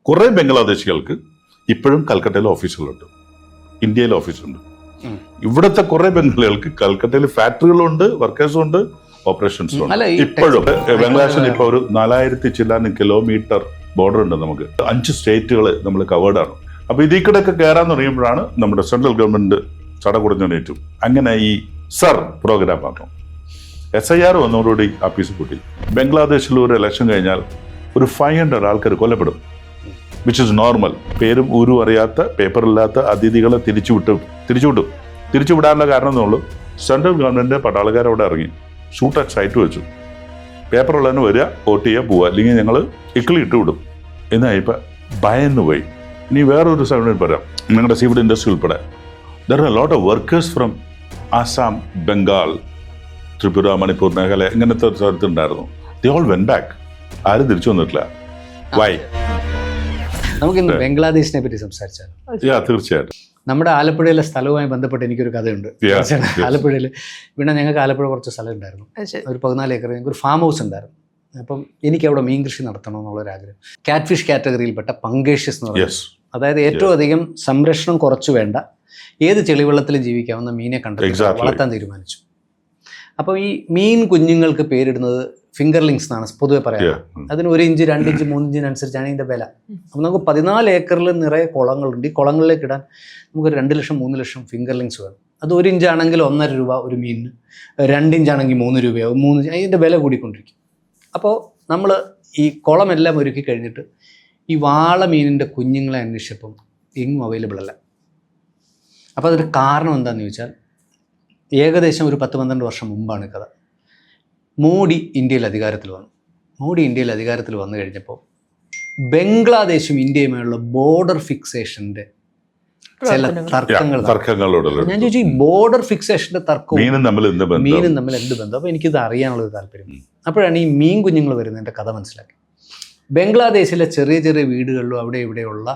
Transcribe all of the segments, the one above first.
കുറേ ബംഗ്ലാദേശികൾക്ക് ഇപ്പോഴും കൽക്കട്ടയിൽ ഓഫീസുകളുണ്ട്, ഇന്ത്യയിൽ ഓഫീസുണ്ട്. ഇവിടുത്തെ കുറെ ബംഗാളികൾക്ക് കൽക്കട്ടയിൽ ഫാക്ടറികളുണ്ട്, വർക്കേഴ്സും ഉണ്ട്, ഓപ്പറേഷൻസും ഉണ്ട്. ഇപ്പോഴും ബംഗ്ലാദേശിൽ ഇപ്പോൾ ഒരു 4000 ചില്ലാനും കിലോമീറ്റർ ബോർഡർ ഉണ്ട്. നമുക്ക് 5 സ്റ്റേറ്റുകൾ നമ്മൾ കവേർഡാണ്. അപ്പോൾ ഇതിൽ കൂടെയൊക്കെ കയറാൻ തുടങ്ങിയപ്പോഴാണ് നമ്മുടെ സെൻട്രൽ ഗവൺമെന്റ് ചടകുടഞ്ഞേറ്റു. അങ്ങനെ ഈ സർ പ്രോഗ്രാം ആക്കും. SIR വന്നതോടുകൂടി ആഫീസ് കൂട്ടി. ബംഗ്ലാദേശിൽ ഒരു ഇലക്ഷൻ കഴിഞ്ഞാൽ ഒരു 500 ആൾക്കാർ കൊല്ലപ്പെടും, വിച്ച് ഇസ് നോർമൽ. പേരും ഊരും അറിയാത്ത പേപ്പറില്ലാത്ത അതിഥികളെ തിരിച്ചുവിടാനുള്ള കാരണം എന്നുള്ളൂ, സെൻട്രൽ ഗവൺമെന്റ് പട്ടാളക്കാർ അവിടെ ഇറങ്ങി ഷൂട്ട് അറ്റ് സൈറ്റ് വെച്ചു. പേപ്പറുള്ളതിന് വരിക, വോട്ട് ചെയ്യുക, പോവുക, അല്ലെങ്കിൽ ഞങ്ങൾ ഇക്കിളി ഇട്ട് വിടും എന്നായിപ്പോൾ ഭയന്ന് പോയി. ഇനി വേറൊരു സൈഡിൽ പറയാം, നിങ്ങളുടെ സീഫുഡ് ഇൻഡസ്ട്രി ഉൾപ്പെടെ there are lot of workers from Assam, Bengal, Tripura, Manipur, Meghalaya ഇങ്ങനത്തെ സ്ഥലത്തുണ്ടായിരുന്നു. They all went back. ആരും തിരിച്ചു വന്നിട്ടില്ല. വൈ? നമുക്കിന്ന് ബംഗ്ലാദേശിനെ പറ്റി സംസാരിച്ചാൽ തീർച്ചയായിട്ടും. നമ്മുടെ ആലപ്പുഴയിലെ സ്ഥലവുമായി ബന്ധപ്പെട്ട് എനിക്കൊരു കഥയുണ്ട്. ആലപ്പുഴയിൽ പിന്നെ ഞങ്ങൾക്ക് ആലപ്പുഴ കുറച്ച് സ്ഥലം ഉണ്ടായിരുന്നു, ഒരു 14 ഏക്കർ. ഞങ്ങൾക്ക് ഒരു ഫാം ഹൗസ് ഉണ്ടായിരുന്നു. അപ്പം എനിക്ക് അവിടെ മീൻ കൃഷി നടത്തണം എന്നുള്ളൊരാഗ്രഹം. കാറ്റ് ഫിഷ് കാറ്റഗറിയിൽപ്പെട്ട പങ്കേഷ്യസ് എന്ന് പറയുന്നത്, അതായത് ഏറ്റവും അധികം സംരക്ഷണം കുറച്ചു വേണ്ട ഏത് ചെളിവെള്ളത്തിലും ജീവിക്കാവുന്ന മീനെ കണ്ടെത്തി വളർത്താൻ തീരുമാനിച്ചു. അപ്പോൾ ഈ മീൻ കുഞ്ഞുങ്ങൾക്ക് പേരിടുന്നത് ഫിംഗർലിങ്സ് എന്നാണ് പൊതുവെ പറയാം. അതിന് 1 ഇഞ്ച് 2 ഇഞ്ച് 3 ഇഞ്ചിനനുസരിച്ചാണ് ഇതിൻ്റെ വില. അപ്പോൾ നമുക്ക് 14 ഏക്കറിൽ നിറയെ കുളങ്ങളുണ്ട്. ഈ കുളങ്ങളിലേക്ക് ഇടാൻ നമുക്ക് 2 ലക്ഷം 3 ലക്ഷം ഫിംഗർലിങ്സ് വേണം. അത് 1 ഇഞ്ചാണെങ്കിൽ 1.5 രൂപ ഒരു മീനിന്, 2 ഇഞ്ചാണെങ്കിൽ 3 രൂപയാവും, 3 ഇഞ്ച് അതിൻ്റെ വില കൂടിക്കൊണ്ടിരിക്കും. അപ്പോൾ നമ്മൾ ഈ കുളമെല്ലാം ഒരുക്കി കഴിഞ്ഞിട്ട് ഈ വാള മീനിൻ്റെ കുഞ്ഞുങ്ങളെ അന്വേഷിച്ചപ്പം എങ്ങും അവൈലബിൾ അല്ല. അപ്പോൾ അതിൻ്റെ കാരണം എന്താണെന്ന് ചോദിച്ചാൽ, ഏകദേശം ഒരു 10-12 വർഷം മുമ്പാണ് കഥ. മോഡി ഇന്ത്യയിൽ അധികാരത്തിൽ വന്നു. മോഡി ഇന്ത്യയിൽ അധികാരത്തിൽ വന്നു കഴിഞ്ഞപ്പോൾ ബംഗ്ലാദേശും ഇന്ത്യയുമായുള്ള ബോർഡർ ഫിക്സേഷൻ്റെ ചില തർക്കങ്ങളോട് ഞാൻ ചോദിച്ചു, ഈ ബോർഡർ ഫിക്സേഷൻ്റെ തർക്കവും മീനും തമ്മിൽ എന്ത് ബന്ധം? അപ്പോൾ എനിക്കിത് അറിയാനുള്ളൊരു താല്പര്യം. അപ്പോഴാണ് ഈ മീൻ കുഞ്ഞുങ്ങൾ വരുന്നതിൻ്റെ കഥ മനസ്സിലാക്കി. ബംഗ്ലാദേശിലെ ചെറിയ ചെറിയ വീടുകളിലും അവിടെ ഇവിടെയുള്ള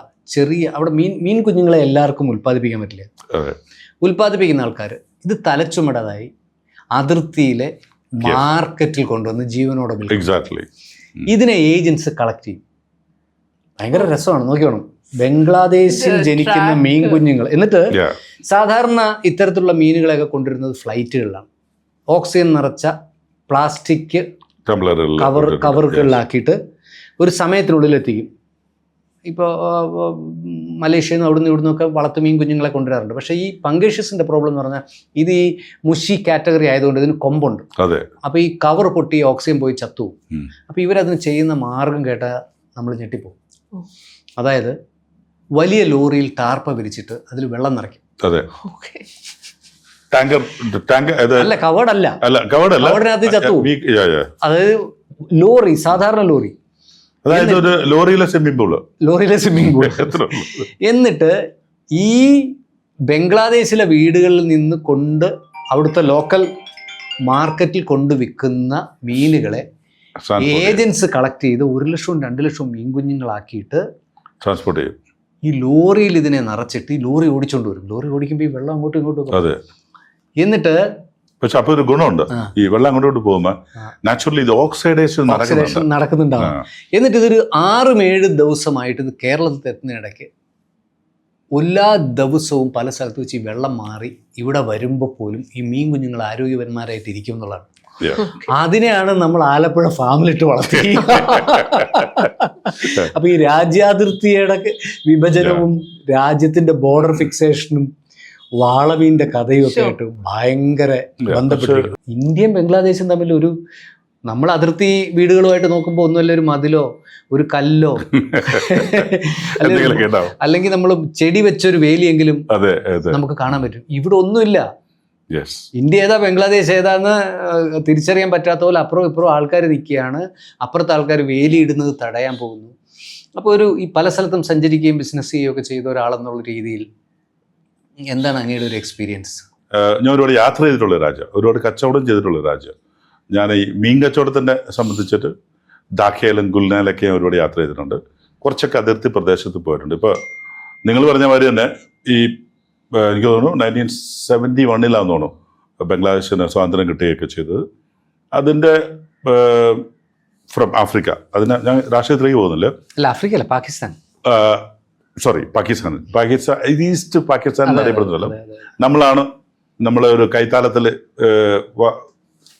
അവിടെ മീൻ കുഞ്ഞുങ്ങളെ എല്ലാവർക്കും ഉൽപ്പാദിപ്പിക്കാൻ പറ്റില്ല. ഉൽപ്പാദിപ്പിക്കുന്ന ആൾക്കാർ ഇത് തലച്ചുമടാതായി അതിർത്തിയിലെ മാർക്കറ്റിൽ കൊണ്ടുവന്ന് ജീവനോടെ വിൽക്കും. ഇതിനെ ഏജൻസ് കളക്ട് ചെയ്യും. ഭയങ്കര രസമാണ്, നോക്കിയോണം. ബംഗ്ലാദേശിൽ ജനിക്കുന്ന മീൻ കുഞ്ഞുങ്ങൾ എന്നിട്ട് സാധാരണ ഇത്തരത്തിലുള്ള മീനുകളെയൊക്കെ കൊണ്ടുവരുന്നത് ഫ്ലൈറ്റുകളിലാണ്. ഓക്സിജൻ നിറച്ച പ്ലാസ്റ്റിക് കവറുകളിലാക്കിയിട്ട് ഒരു സമയത്തിനുള്ളിൽ എത്തിക്കും. ഇപ്പോൾ മലേഷ്യയിൽ നിന്ന് അവിടുന്ന് ഇവിടുന്നൊക്കെ വളർത്തു മീൻ കുഞ്ഞുങ്ങളെ കൊണ്ടുവരാറുണ്ട്. പക്ഷേ ഈ പങ്കേഷ്യസിൻ്റെ പ്രോബ്ലം എന്ന് പറഞ്ഞാൽ ഇത് ഈ മുഷി കാറ്റഗറി ആയതുകൊണ്ട് ഇതിന് കൊമ്പുണ്ട്. അപ്പോൾ ഈ കവർ പൊട്ടി ഓക്സിജൻ പോയി ചത്തുപോകും. അപ്പോൾ ഇവരതിന് ചെയ്യുന്ന മാർഗം കേട്ടാൽ നമ്മൾ ഞെട്ടിപ്പോകും. അതായത് വലിയ ലോറിയിൽ ടാർപ്പ വിരിച്ചിട്ട് അതിൽ വെള്ളം നിറയ്ക്കും. അല്ല, കവേർഡല്ല, കവേർഡിനകത്ത് ചത്തുപോകും. അതായത് ലോറി, സാധാരണ ലോറി, അതായത് ലോറിയിലെ സ്വിമ്മിംഗ് പൂള്. എന്നിട്ട് ഈ ബംഗ്ലാദേശിലെ വീടുകളിൽ നിന്ന് അവിടുത്തെ ലോക്കൽ മാർക്കറ്റിൽ വിൽക്കുന്ന മീനുകളെ ഏജൻസ് കളക്ട് ചെയ്ത് 1 ലക്ഷവും 2 ലക്ഷവും മീൻ കുഞ്ഞുങ്ങളാക്കിയിട്ട് ട്രാൻസ്പോർട്ട് ചെയ്യും. ഈ ലോറിയിൽ ഇതിനെ നിറച്ചിട്ട് ഈ ലോറി ഓടിച്ചോണ്ട് വരും. ലോറി ഓടിക്കുമ്പോൾ ഈ വെള്ളം അങ്ങോട്ടും ഇങ്ങോട്ടും. എന്നിട്ട് പക്ഷെ അപ്പോൾ ഒരു ഗുണമുണ്ട്, ഈ വെള്ളം അങ്ങോട്ട് പോകുമ്പോൾ നാച്ചുറലി ഇത് ഓക്സിഡേഷൻ നടക്കുന്നുണ്ടാവും. എന്നിട്ട് ഇതൊരു 6-7 ദിവസമായിട്ട് ഇത് കേരളത്തിൽ എത്തുന്നതിനിടയ്ക്ക് എല്ലാ ദിവസവും പല സ്ഥലത്ത് വെച്ച് ഈ വെള്ളം മാറി ഇവിടെ വരുമ്പോൾ പോലും ഈ മീൻ കുഞ്ഞുങ്ങൾ ആരോഗ്യവാന്മാരായിട്ട് ഇരിക്കും എന്നുള്ളതാണ്. അതിനെയാണ് നമ്മൾ ആലപ്പുഴ ഫാമിലിട്ട് വളർത്തി. അപ്പൊ ഈ രാജ്യാതിർത്തിയുടെ വിഭജനവും രാജ്യത്തിന്റെ ബോർഡർ ഫിക്സേഷനും വാളമീൻ്റെ കഥയും ഒക്കെ ആയിട്ട് ഭയങ്കര ബന്ധപ്പെട്ടിരിക്കുന്നു. ഇന്ത്യയും ബംഗ്ലാദേശും തമ്മിൽ നമ്മൾ അതിർത്തി വീടുകളുമായിട്ട് നോക്കുമ്പോൾ ഒന്നുമല്ല ഒരു മതിലോ ഒരു കല്ലോ അല്ലെങ്കിൽ നമ്മൾ ചെടി വെച്ചൊരു വേലിയെങ്കിലും നമുക്ക് കാണാൻ പറ്റും. ഇവിടെ ഒന്നുമില്ല. ഇന്ത്യ ഏതാ ബംഗ്ലാദേശ് ഏതാന്ന് തിരിച്ചറിയാൻ പറ്റാത്ത പോലെ അപ്പുറം ഇപ്പുറം ആൾക്കാർ നിൽക്കുകയാണ്. അപ്പുറത്തെ ആൾക്കാർ വേലിയിടുന്നത് തടയാൻ പോകുന്നു. അപ്പോൾ ഈ പല സ്ഥലത്തും സഞ്ചരിക്കുകയും ബിസിനസ് ചെയ്യുകയൊക്കെ ചെയ്ത ഒരാളെന്നുള്ള രീതിയിൽ എന്താണ് അങ്ങയുടെ ഒരു എക്സ്പീരിയൻസ്? ഞാൻ ഒരുപാട് യാത്ര ചെയ്തിട്ടുള്ള രാജ്യം, ഒരുപാട് കച്ചവടം ചെയ്തിട്ടുള്ള രാജ്യം. ഞാൻ ഈ മീൻ കച്ചവടത്തിനെ സംബന്ധിച്ചിട്ട് ധാക്കയിലും ഗുൽനയിലൊക്കെ ഒരുപാട് യാത്ര ചെയ്തിട്ടുണ്ട്. കുറച്ചൊക്കെ അതിർത്തി പ്രദേശത്ത് പോയിട്ടുണ്ട്. ഇപ്പോൾ നിങ്ങൾ പറഞ്ഞ മാതിരി തന്നെ ഈ എനിക്ക് തോന്നുന്നു 1971 തോന്നുന്നു ബംഗ്ലാദേശിന് സ്വാതന്ത്ര്യം കിട്ടുകയൊക്കെ ചെയ്തത്. അതിൻ്റെ ഫ്രം ആഫ്രിക്ക, അതിന് ഞാൻ രാഷ്ട്രീയത്തിലേക്ക് പോകുന്നില്ല. ആഫ്രിക്ക അല്ല, പാകിസ്ഥാൻ. സോറി പാകിസ്ഥാൻ ഈസ്റ്റ് പാകിസ്ഥാൻ എന്നറിയപ്പെടുന്നല്ലോ. നമ്മളെ ഒരു കൈത്താളത്തിൽ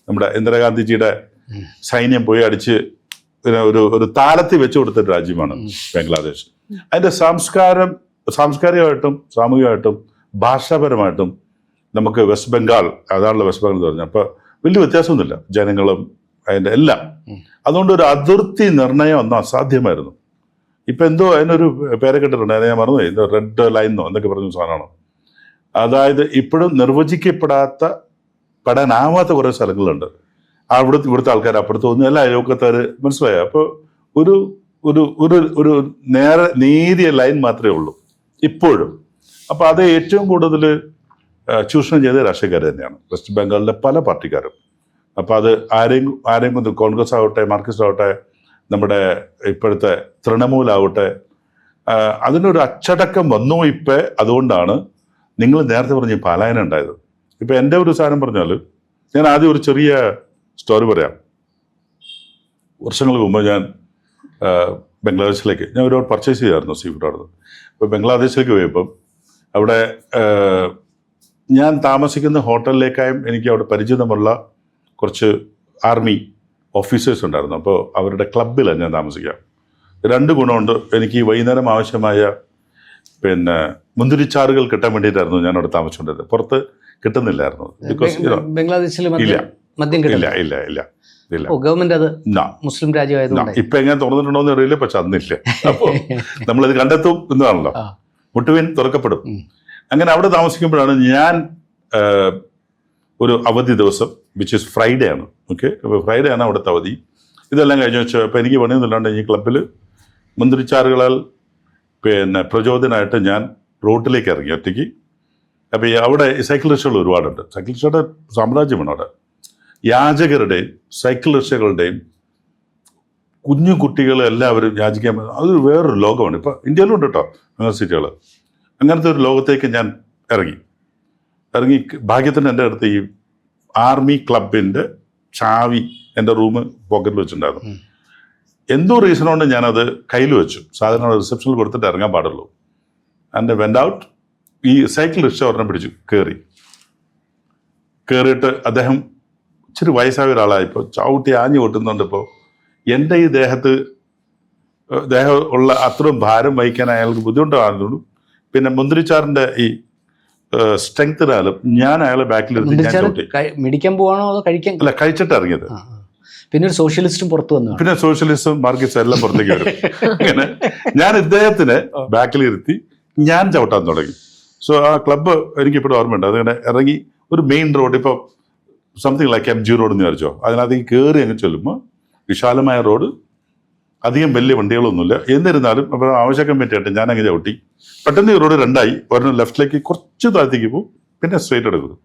നമ്മുടെ ഇന്ദിരാഗാന്ധിജിയുടെ സൈന്യം പോയി അടിച്ച് ഒരു താലത്തിൽ വെച്ചു കൊടുത്ത രാജ്യമാണ് ബംഗ്ലാദേശ്. അതിന്റെ സാംസ്കാരികമായിട്ടും സാമൂഹികമായിട്ടും ഭാഷാപരമായിട്ടും നമുക്ക് വെസ്റ്റ് ബംഗാൾ, അതാണല്ലോ വെസ്റ്റ് ബംഗാൾ എന്ന് പറഞ്ഞാൽ, അപ്പോൾ വലിയ വ്യത്യാസമൊന്നുമില്ല ജനങ്ങളും അതിൻ്റെ എല്ലാം. അതുകൊണ്ട് ഒരു അതിർത്തി നിർണയം ഒന്നും അസാധ്യമായിരുന്നു. ഇപ്പം എന്തോ അതിനൊരു പേരെ കേട്ടിട്ടുണ്ട്, അത് ഞാൻ മറന്നുപോയി, എന്തോ റെഡ് ലൈനോ എന്നൊക്കെ പറഞ്ഞ സാധനമാണ്. അതായത് ഇപ്പോഴും പെടാനാവാത്ത കുറേ സ്ഥലങ്ങളുണ്ട്. ഇവിടുത്തെ ആൾക്കാർ അപ്പുറത്ത് തോന്നുന്നു, എല്ലാ അയൽവക്കക്കാർ, മനസ്സിലായോ? അപ്പോൾ ഒരു ഒരു ഒരു ഒരു നേരിയ ലൈൻ മാത്രമേ ഉള്ളൂ ഇപ്പോഴും. അപ്പോൾ അത് ഏറ്റവും കൂടുതൽ ചൂഷണം ചെയ്ത രാഷ്ട്രീയക്കാർ തന്നെയാണ് വെസ്റ്റ് ബംഗാളിലെ പല പാർട്ടിക്കാരും. അപ്പോൾ അത് ആരെയും കൊണ്ട് കോൺഗ്രസ് ആവട്ടെ, മാർക്സിസ്റ്റ് ആവട്ടെ, നമ്മുടെ ഇപ്പോഴത്തെ തൃണമൂലാവട്ടെ, അതിനൊരു അച്ചടക്കം വന്നു ഇപ്പം. അതുകൊണ്ടാണ് നിങ്ങൾ നേരത്തെ പറഞ്ഞ പലായനം ഉണ്ടായത്. ഇപ്പം എൻ്റെ ഒരു സാധനം പറഞ്ഞാൽ, ഞാൻ ആദ്യം ഒരു ചെറിയ സ്റ്റോറി പറയാം. വർഷങ്ങൾക്ക് മുമ്പ് ഞാൻ ബംഗ്ലാദേശിലേക്ക് ഒരുപാട് പർച്ചേസ് ചെയ്യായിരുന്നു സീ ഫുഡ് അവിടെ. അപ്പോൾ ബംഗ്ലാദേശിലേക്ക് പോയപ്പം അവിടെ ഞാൻ താമസിക്കുന്ന ഹോട്ടലിലേക്കായും എനിക്ക് അവിടെ പരിചിതമുള്ള കുറച്ച് ആർമി ഓഫീസേഴ്സ് ഉണ്ടായിരുന്നു. അപ്പോൾ അവരുടെ ക്ലബിലാണ് ഞാൻ താമസിക്കാം. 2 ഗുണമുണ്ട്. എനിക്ക് വൈകുന്നേരം ആവശ്യമായ മുന്തിരിച്ചാറുകൾ കിട്ടാൻ വേണ്ടിയിട്ടായിരുന്നു ഞാൻ അവിടെ താമസിച്ചുകൊണ്ടിരുന്നത്. പുറത്ത് കിട്ടുന്നില്ലായിരുന്നു. ബിക്കോസ് ഗവൺമെന്റ് അത് മുസ്ലിം രാജ്യമായതുകൊണ്ട് ഇപ്പൊ എങ്ങനെ തുറന്നിട്ടുണ്ടോ എന്ന് അറിയില്ല, പക്ഷെ അന്നില്ല. അപ്പോൾ നമ്മളത് കണ്ടെത്തും എന്നാണല്ലോ, മുട്ടുവിൻ തുറക്കപ്പെടും. അങ്ങനെ അവിടെ താമസിക്കുമ്പോഴാണ് ഞാൻ ഒരു അവധി ദിവസം, വിച്ച് ഇസ് ഫ്രൈഡേ ആണ്. ഓക്കെ, അപ്പോൾ ഫ്രൈഡേ ആണ് അവിടുത്തെ അവധി. ഇതെല്ലാം കഴിഞ്ഞ് വെച്ചാൽ അപ്പോൾ എനിക്ക് പണിയൊന്നുമില്ലാണ്ട് ഈ ക്ലബിൽ മുന്തിരിച്ചാറുകളാൽ പ്രചോദനമായിട്ട് ഞാൻ റോട്ടിലേക്ക് ഇറങ്ങി ഒറ്റയ്ക്ക്. അപ്പോൾ അവിടെ സൈക്കിൾ റിക്ഷകൾ ഒരുപാടുണ്ട്. സൈക്കിൾ റിക്ഷയുടെ സാമ്രാജ്യമാണ് അവിടെ. യാചകരുടെയും സൈക്കിൾ റിക്ഷകളുടെയും കുഞ്ഞു കുട്ടികൾ എല്ലാവരും യാചിക്കാൻ, അതൊരു വേറൊരു ലോകമാണ്. ഇപ്പോൾ ഇന്ത്യയിലും ഉണ്ട് കേട്ടോ യൂണിവേഴ്സിറ്റികൾ. അങ്ങനത്തെ ഒരു ലോകത്തേക്ക് ഞാൻ ഇറങ്ങി. ഭാഗ്യത്തിന് എൻ്റെ അടുത്ത് ഈ ആർമി ക്ലബിൻ്റെ ചാവി എൻ്റെ റൂം പോക്കറ്റിൽ വെച്ചിട്ടുണ്ടായിരുന്നു. എന്തോ റീസൺ കൊണ്ട് ഞാനത് കയ്യിൽ വെച്ചു. സാധാരണ റിസപ്ഷനിൽ കൊടുത്തിട്ട് ഇറങ്ങാൻ പാടുള്ളൂ. And vent out. ഈ സൈക്കിൾ റിക്ഷ ഒരെണ്ണം പിടിച്ചു കയറിയിട്ട് അദ്ദേഹം ഇച്ചിരി വയസ്സായ ഒരാളായിപ്പോൾ ചവിട്ടി ആഞ്ഞു കൊട്ടുന്നുണ്ട്. ഇപ്പോൾ എൻ്റെ ഈ ദേഹം ഉള്ള അത്രയും ഭാരം വഹിക്കാൻ അയാൾക്ക് ബുദ്ധിമുട്ടാണെന്നുള്ളൂ. പിന്നെ മുന്തിരിച്ചാറിൻ്റെ ഈ സ്ട്രെങ്ത്തിനാലും ഞാൻ അയാളെ ബാക്കിലിരുത്തി ഞാൻ ചവിട്ടി. മേടിക്കാൻ പോവാണോ അതോ കഴിക്കാൻ? അല്ല, കഴിച്ചിട്ട് ഇറങ്ങിയത്. പിന്നെ ഒരു സോഷ്യലിസ്റ്റും പുറത്തു വന്നു. പിന്നെ സോഷ്യലിസ്റ്റും മാർക്സിസ്റ്റും എല്ലാം പുറത്തേക്ക് വരും. അങ്ങനെ ഞാൻ ഇദ്ദേഹത്തിന് ബാക്കിലിരുത്തി ഞാൻ ചവിട്ടാൻ തുടങ്ങി. സോ ആ ക്ലബ്ബ് എനിക്കിപ്പോഴും ഓർമ്മയുണ്ട്. അതിങ്ങനെ ഇറങ്ങി ഒരു മെയിൻ റോഡ്, ഇപ്പോൾ സംതിങ് ലൈക്ക് MG റോഡ് എന്ന് വിചാരിച്ചോ, അതിനകത്തേക്ക് കയറി അങ്ങ് ചെല്ലുമ്പോൾ വിശാലമായ റോഡ്, അധികം വലിയ വണ്ടികളൊന്നുമില്ല. എന്നിരുന്നാലും അപ്പോൾ ആവശ്യക്കാൻ പറ്റിയിട്ട് ഞാൻ അങ്ങ് ചവിട്ടി. പെട്ടെന്ന് ഈ റോഡ് 2 ആയി. ഒരെണ്ണം ലെഫ്റ്റിലേക്ക് കുറച്ച് താഴത്തേക്ക് പോകും, പിന്നെ സ്ട്രെയിറ്റ് എടുക്കുന്നു.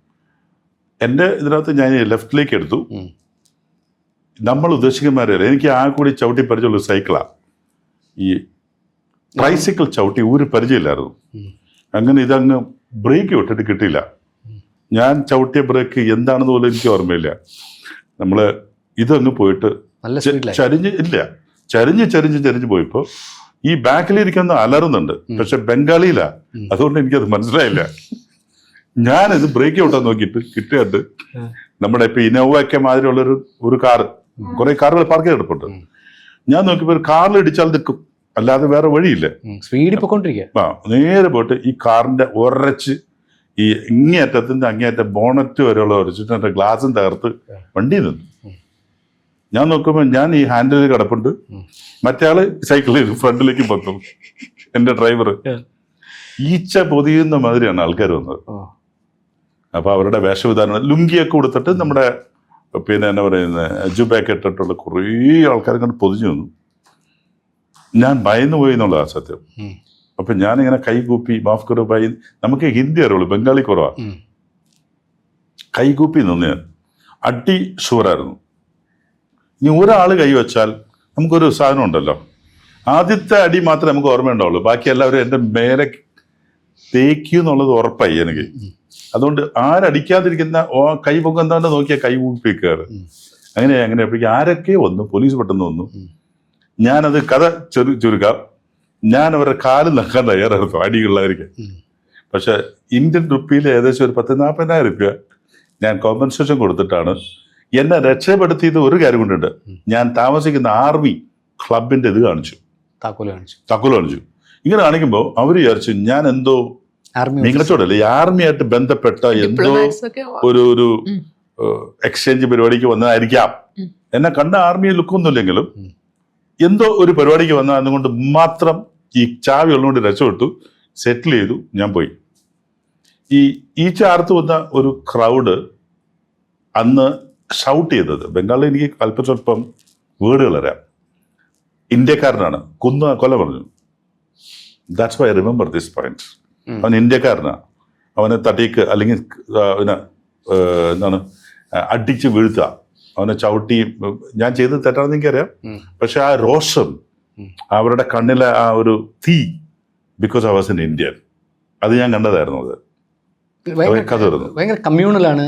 എൻ്റെ ഇതിനകത്ത് ഞാൻ ലെഫ്റ്റിലേക്ക് എടുത്തു. നമ്മൾ ഉദ്ദേശിക്കുന്നവരല്ല, എനിക്ക് ആ കൂടി ചവിട്ടി പരിചയമുള്ള സൈക്കിളാണ്. ഈ ട്രൈസൈക്കിൾ ചവിട്ടി ഒരു പരിചയമില്ലായിരുന്നു. അങ്ങനെ ഇതങ്ങ് ബ്രേക്ക് വിട്ടിട്ട് കിട്ടിയില്ല. ഞാൻ ചവിട്ടിയ ബ്രേക്ക് എന്താണെന്ന് പോലും എനിക്ക് ഓർമ്മയില്ല. നമ്മൾ ഇതങ്ങ് പോയിട്ട് ചരിഞ്ഞ് പോയപ്പോൾ ഈ ബാക്കിലിരിക്കുന്ന അലറുന്നുണ്ട്, പക്ഷെ ബംഗാളിയിലാ. അതുകൊണ്ട് എനിക്കത് മനസ്സിലായില്ല. ഞാനിത് ബ്രേക്ക് ഔട്ടാൻ നോക്കിയിട്ട് കിട്ടിയിട്ട് നമ്മുടെ ഇപ്പൊ ഇനോവയൊക്കെ മാതിരിയുള്ള ഒരു കാറ്, കുറെ കാറുകൾ പാർക്ക് ചെയ്തെടുപ്പുണ്ട്. ഞാൻ നോക്കിയപ്പോൾ ഒരു കാറിൽ ഇടിച്ചാൽ നിൽക്കും, അല്ലാതെ വേറെ വഴിയില്ല. സ്പീഡിൽ പോയിക്കൊണ്ടിരിക്കുക. നേരെ പോയിട്ട് ഈ കാറിന്റെ ഉറച്ച് ഈ ഇങ്ങേയറ്റത്തിന്റെ അങ്ങേയറ്റം ബോണറ്റ് വരെയുള്ള ഉരച്ചിട്ട് എൻ്റെ ഗ്ലാസും തകർത്ത് വണ്ടി നിന്നു. ഞാൻ നോക്കുമ്പോൾ ഞാൻ ഈ ഹാൻഡിൽ കിടപ്പുണ്ട്, മറ്റേ ആള് സൈക്കിളിൽ ഫ്രണ്ടിലേക്ക് പൊക്കും. എൻ്റെ ഡ്രൈവർ ഈച്ച പൊതിയുന്ന മാതിരിയാണ് ആൾക്കാർ വന്നത്. അപ്പൊ അവരുടെ വേഷവിധാനം ലുങ്കിയൊക്കെ കൊടുത്തിട്ട് നമ്മുടെ എന്നാ പറയുന്നത് ജുബയൊക്കെ ഇട്ടിട്ടുള്ള കുറേ ആൾക്കാരെ കണ്ട് പൊതിഞ്ഞു വന്നു. ഞാൻ ഭയന്നു പോയി എന്നുള്ളതാണ് സത്യം. അപ്പൊ ഞാനിങ്ങനെ കൈകൂപ്പി മാഫ് കറോ ഭായി, നമുക്ക് ഹിന്ദി അറിയുള്ളൂ, ബംഗാളി കുറവാ. കൈകൂപ്പി നിന്ന് ഞാൻ അടി ഷുവറായിരുന്നു. ഇനി ഒരാൾ കൈവച്ചാൽ നമുക്കൊരു സാധനം ഉണ്ടല്ലോ, ആദ്യത്തെ അടി മാത്രമേ നമുക്ക് ഓർമ്മയുണ്ടാവുള്ളൂ, ബാക്കി എല്ലാവരും എൻ്റെ മേലെ തേക്കും എന്നുള്ളത് ഉറപ്പായി എനിക്ക്. അതുകൊണ്ട് ആരടിക്കാതിരിക്കുന്ന കൈ പൊക്കെന്താണ്ട് നോക്കിയാൽ കൈ കൂപ്പിക്കാറ്. അങ്ങനെ അപ്പോഴേക്കും ആരൊക്കെ വന്നു, പോലീസ് പെട്ടെന്ന് വന്നു. ഞാനത് കഥ ചുരുക്കാം. ഞാൻ അവരുടെ കാല് നക്കാൻ തയ്യാറായിരുന്നു അടിയുള്ളവർക്ക്. പക്ഷെ ഇന്ത്യൻ റുപ്പിയിൽ ഏകദേശം ഒരു 40,000-40,000 രൂപ ഞാൻ കോമ്പൻസേഷൻ കൊടുത്തിട്ടാണ് എന്നെ രക്ഷപ്പെടുത്തിയത്. ഒരു കാര്യം കൊണ്ടുണ്ട്, ഞാൻ താമസിക്കുന്ന ആർമി ക്ലബിന്റെ ഇത് കാണിച്ചു, താക്കോല് കാണിച്ചു. ഇങ്ങനെ കാണിക്കുമ്പോൾ അവർ വിചാരിച്ചു ഞാൻ എന്തോ മികച്ചോടല്ലേ ഈ ആർമിയായിട്ട് ബന്ധപ്പെട്ട എന്തോ ഒരു എക്സ്ചേഞ്ച് പരിപാടിക്ക് വന്നതായിരിക്കാം. എന്നെ കണ്ട ആർമിയെ ലുക്കൊന്നുമില്ലെങ്കിലും എന്തോ ഒരു പരിപാടിക്ക് വന്ന അതുകൊണ്ട് മാത്രം ഈ ചാവി ഉള്ളതുകൊണ്ട് രക്ഷപ്പെട്ടു, സെറ്റിൽ ചെയ്തു, ഞാൻ പോയി. ഈ ചാർത്ത് വന്ന ഒരു ക്രൗഡ് അന്ന് ഷൗട്ട് ചെയ്തത്, ബംഗാളിൽ എനിക്ക് അല്പസ്വല്പം വേർഡുകൾ അറിയാം, ഇന്ത്യക്കാരനാണ്, കൊല പറഞ്ഞു. That's why I remember this point. അവൻ ഇന്ത്യക്കാരനാണ്, അവനെ തട്ടിക്ക് അല്ലെങ്കിൽ എന്താണ് അടിച്ച് വീഴ്ത്തുക, അവനെ ചവിട്ടി. ഞാൻ ചെയ്തത് തെറ്റാണെന്ന് എനിക്കറിയാം, പക്ഷെ ആ രോഷം, അവരുടെ കണ്ണിലെ ആ ഒരു തീ, because I was in Indian, അത് ഞാൻ കണ്ടതായിരുന്നു. അത് കഥ വരുന്നു കമ്മ്യൂണലാണ്.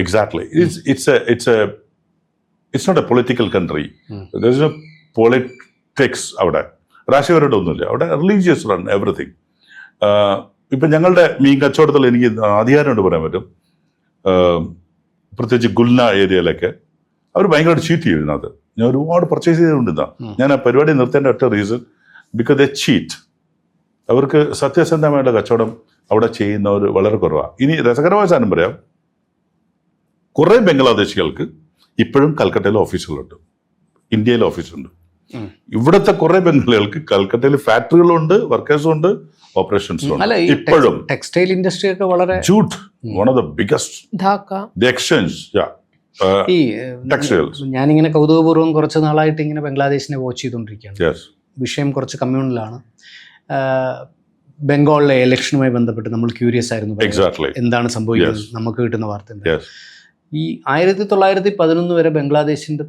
Exactly. It's not a political country. Politics അവിടെ രാഷ്ട്രീയപരമായിട്ട് ഒന്നുമില്ല, അവിടെ റിലീജിയസ് റൺ എവറിഥിങ്. ഇപ്പം ഞങ്ങളുടെ മീൻ കച്ചവടത്തിൽ എനിക്ക് അധികാരമായിട്ട് പറയാൻ പറ്റും, പ്രത്യേകിച്ച് ഗുൽന ഏരിയയിലൊക്കെ അവർ ഭയങ്കരമായിട്ട് ചീറ്റ് ചെയ്യുന്നു. അത് ഞാൻ ഒരുപാട് പർച്ചേസ് ചെയ്തുകൊണ്ടിരുന്ന ഞാൻ ആ പരിപാടി നിർത്തേണ്ട ഒറ്റ റീസൺ, ബിക്കോസ് ദേ ചീറ്റ്. അവർക്ക് സത്യസന്ധമായിട്ട് കച്ചവടം അവിടെ ചെയ്യുന്നവർ വളരെ കുറവാണ്. ഇനി രസകരമായ സാധനം പറയാം, കുറേ ബംഗ്ലാദേശികൾക്ക് ഇപ്പോഴും കൽക്കട്ടയിൽ ഓഫീസുകളുണ്ട്, ഇന്ത്യയിൽ ഓഫീസുണ്ട്. ഇവിടുത്തെ കുറെ ബംഗാളികൾക്ക് കൽക്കട്ടയിൽ ഫാക്ടറികളുണ്ട്, വർക്കേഴ്സും ഉണ്ട്, ഓപ്പറേഷൻസും ഉണ്ട്. ഇപ്പോഴും ടെക്സ്റ്റൈൽ ഇൻഡസ്ട്രി ഒക്കെ വളരെ jute, one of the biggest exchange textiles. ഞാനിങ്ങനെ കൗതുകപൂർവ്വം കുറച്ച് നാളായിട്ട് ഇങ്ങനെ ബംഗ്ലാദേശിനെ വാച്ച് ചെയ്തുകൊണ്ടിരിക്കുകയാണ്. വിഷയം കുറച്ച് കമ്മ്യൂണലാണ്. ബംഗാളിലെ ഇലക്ഷനുമായി ബന്ധപ്പെട്ട് നമ്മൾ ക്യൂരിയസ് ആയിരുന്നു, എന്താണ് സംഭവിക്കുന്നത്, നമുക്ക് കിട്ടുന്ന വാർത്ത എന്താ. ഈ 1911 വരെ ബംഗ്ലാദേശിന്റെ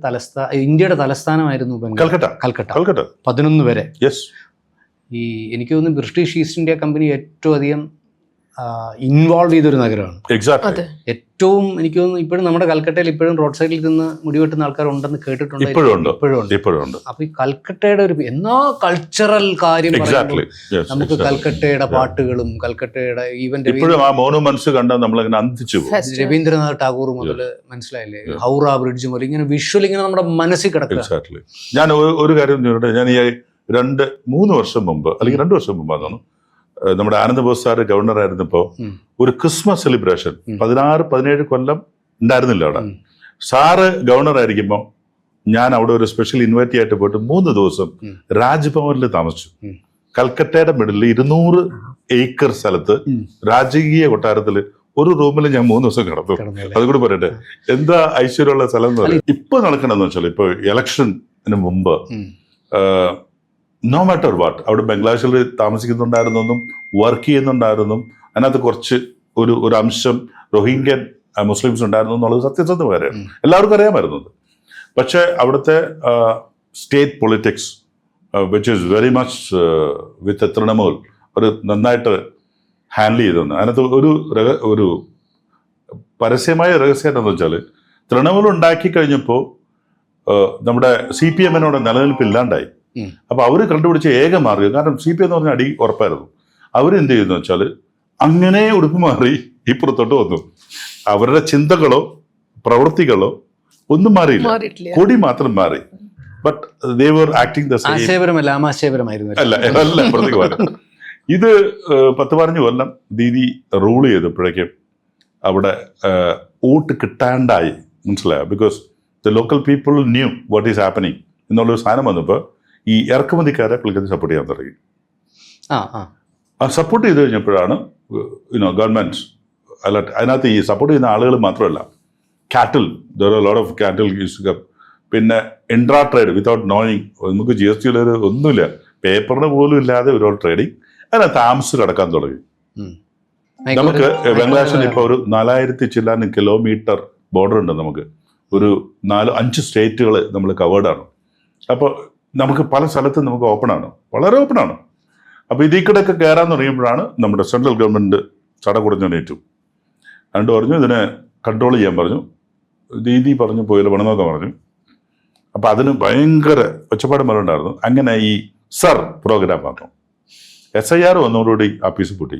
ഇന്ത്യയുടെ തലസ്ഥാനമായിരുന്നു കൽക്കട്ട. 11 വരെ. ഈ എനിക്ക് തോന്നുന്നു ബ്രിട്ടീഷ് ഈസ്റ്റ് ഇന്ത്യ കമ്പനി ഏറ്റവും അധികം ഇൻവോൾവ് ചെയ്തൊരു നഗരമാണ്. ഏറ്റവും എനിക്ക് തോന്നുന്നു ഇപ്പോഴും നമ്മുടെ കൽക്കട്ടയിൽ ഇപ്പോഴും റോഡ് സൈഡിൽ നിന്ന് മുടിവെട്ടുന്ന ആൾക്കാർ ഉണ്ടെന്ന് കേട്ടിട്ടുണ്ട്. ഇപ്പോഴുണ്ട്. അപ്പൊ ഈ കൽക്കട്ടയുടെ ഒരു എന്നാ കൾച്ചറൽ കാര്യം നമുക്ക് കൽക്കട്ടയുടെ പാട്ടുകളും കൽക്കട്ടയുടെ ഈവന്റ് രവീന്ദ്രനാഥ് ടാഗോർ മുതൽ മനസ്സിലായില്ലേ, ഹൗറ ബ്രിഡ്ജ് മുതൽ ഇങ്ങനെ വിഷ്വൽ ഇങ്ങനെ നമ്മുടെ മനസ്സിൽ കിടക്കുക. ഞാൻ ഒരു കാര്യം ഞാൻ ഈ 2-3 വർഷം മുമ്പ് അല്ലെങ്കിൽ 2 വർഷം മുമ്പാണ് നമ്മുടെ ആനന്ദ് ബോസ് സാറ് ഗവർണർ ആയിരുന്നപ്പോൾ ഒരു ക്രിസ്മസ് സെലിബ്രേഷൻ 16-17 കൊല്ലം ഉണ്ടായിരുന്നില്ല അവിടെ. സാറ് ഗവർണർ ആയിരിക്കുമ്പോൾ ഞാൻ അവിടെ ഒരു സ്പെഷ്യൽ ഇൻവൈറ്റ് ആയിട്ട് പോയിട്ട് 3 ദിവസം രാജ്ഭവനിൽ താമസിച്ചു. കൽക്കട്ടയുടെ മിഡിൽ 200 ഏക്കർ സ്ഥലത്ത് രാജകീയ കൊട്ടാരത്തിൽ ഒരു റൂമിൽ ഞാൻ 3 ദിവസം കിടന്നു. അതുകൂടി പറയട്ടെ, എന്താ ഐശ്വര്യമുള്ള സ്ഥലം എന്ന് പറയുന്നത്. ഇപ്പൊ നടക്കണമെന്ന് വെച്ചാൽ ഇപ്പൊ ഇലക്ഷന് മുമ്പ് നോ മാറ്റർ വാട്ട് അവിടെ ബംഗ്ലാദേശിൽ താമസിക്കുന്നുണ്ടായിരുന്നെന്നും വർക്ക് ചെയ്യുന്നുണ്ടായിരുന്നെന്നും അതിനകത്ത് കുറച്ച് ഒരു അംശം റോഹിംഗ്യൻ മുസ്ലിംസ് ഉണ്ടായിരുന്നു എന്നുള്ളത് സത്യസന്ധ കാര്യമാണ്, എല്ലാവർക്കും അറിയാമായിരുന്നത്. പക്ഷെ അവിടുത്തെ state politics which is very much വിത്ത് തൃണമൂൽ ഒരു നന്നായിട്ട് ഹാൻഡിൽ ചെയ്തെന്ന്. അതിനകത്ത് ഒരു പരസ്യമായ രഹസ്യം എന്താണെന്ന് വെച്ചാൽ തൃണമൂൽ ഉണ്ടാക്കി കഴിഞ്ഞപ്പോൾ നമ്മുടെ CPM-നോട് നിലനിൽപ്പില്ലാണ്ടായി. അപ്പൊ അവര് കണ്ടുപിടിച്ച ഏക മാർഗം, കാരണം CPM എന്ന് പറഞ്ഞ അടി ഉറപ്പായിരുന്നു, അവരെന്ത് ചെയ്യുന്ന വെച്ചാൽ അങ്ങനെ ഉടുപ്പ് മാറി ഇപ്പുറത്തോട്ട് വന്നു. അവരുടെ ചിന്തകളോ പ്രവൃത്തികളോ ഒന്നും മാറിയില്ല, കൊടി മാത്രം മാറി. But they were acting the same. അല്ല പ്രത്യേകം. ഇത് 10-15 കൊല്ലം ദീദി റൂൾ ചെയ്തപ്പോഴേക്കും അവിടെ വോട്ട് കിട്ടാണ്ടായി, മനസ്സിലായോ? Because the local people new what is happening എന്നുള്ളൊരു സാധനം വന്നപ്പോൾ ഈ ഇറക്കുമതിക്കാരെ പുള്ളിക്കാരെ സപ്പോർട്ട് ചെയ്യാൻ തുടങ്ങി. സപ്പോർട്ട് ചെയ്ത് കഴിഞ്ഞപ്പോഴാണ് ഗവൺമെന്റ് അലർട്ട്. അതിനകത്ത് ഈ സപ്പോർട്ട് ചെയ്യുന്ന ആളുകൾ മാത്രമല്ല, കാറ്റിൽ, ലോട്ട് ഓഫ് കാറ്റിൽ, പിന്നെ ഇൻട്രാ ട്രേഡ് വിതൗട്ട് നോയിങ്, നമുക്ക് GST ഒന്നുമില്ല, പേപ്പറിന് പോലും ഇല്ലാതെ ഒരു ട്രേഡിങ്, അതിനകത്ത് താമസിച്ച് കിടക്കാൻ തുടങ്ങി. നമുക്ക് ബംഗ്ലാദേശിൽ ഇപ്പോൾ ഒരു 4000 ചില്ലാനും കിലോമീറ്റർ ബോർഡർ ഉണ്ട്. നമുക്ക് ഒരു 4-5 സ്റ്റേറ്റുകൾ നമ്മൾ കവേർഡാണ്. അപ്പോൾ നമുക്ക് പല സ്ഥലത്തും നമുക്ക് ഓപ്പണാണ്, വളരെ ഓപ്പണാണ്. അപ്പോൾ ഇതിൽ കൂടെയൊക്കെ കയറാൻ തുടങ്ങിയപ്പോഴാണ് നമ്മുടെ സെൻട്രൽ ഗവൺമെൻറ് ചടകുടഞ്ഞേറ്റു. അതുകൊണ്ട് പറഞ്ഞു ഇതിനെ കൺട്രോൾ ചെയ്യാൻ പറഞ്ഞു. ദീദി പറഞ്ഞു പോയില്ല പണമെന്നൊക്കെ പറഞ്ഞു. അപ്പോൾ അതിന് ഭയങ്കര ഒച്ചപ്പാടും ഉണ്ടായിരുന്നു. അങ്ങനെ ഈ സർ പ്രോഗ്രാം ആക്കും, SIR വന്നതോടുകൂടി ആഫീസ് പൂട്ടി.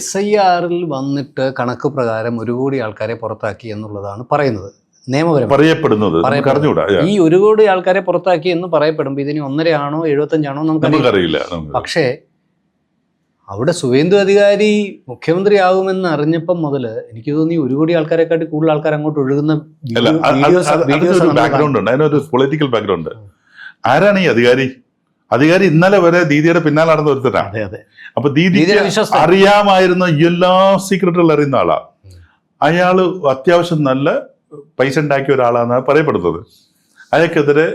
SIR-ൽ വന്നിട്ട് കണക്ക് പ്രകാരം 1 കോടി ആൾക്കാരെ പുറത്താക്കി എന്നുള്ളതാണ് പറയുന്നത്, നിയമപരം പറയപ്പെടുന്നത്. ഈ 1 കോടി ആൾക്കാരെ പുറത്താക്കി എന്ന് പറയപ്പെടുമ്പോൾ ഇതിന് 1.5 ആണോ 75 ആണോ നമുക്കറിയില്ല. പക്ഷേ അവിടെ സുവേന്ദു അധികാരി മുഖ്യമന്ത്രി ആകുമെന്ന് അറിഞ്ഞപ്പം മുതൽ എനിക്ക് തോന്നി 1 കോടി ആൾക്കാരെക്കാട്ടി കൂടുതൽ ആൾക്കാർ അങ്ങോട്ട് ഒഴുകുന്ന ബാക്ക്ഗ്രൗണ്ട് ഉണ്ട്, അതിനൊരു പൊളിറ്റിക്കൽ ബാക്ക്ഗ്രൗണ്ട്. ആരാണ് ഈ അധികാരി? അധികാരി ഇന്നലെ വരെ ദീദിയുടെ പിന്നാലെ നടന്ന ഒരുത്തരാണ്. അപ്പൊ ദീദിക്ക് അറിയാമായിരുന്ന എല്ലാ സീക്രട്ടുകളും അറിയുന്ന ആളാ. അയാള് അത്യാവശ്യം നല്ല പൈസ ഉണ്ടാക്കിയ ഒരാളാണ് പറയപ്പെടുന്നത്. അയാൾക്കെതിരെ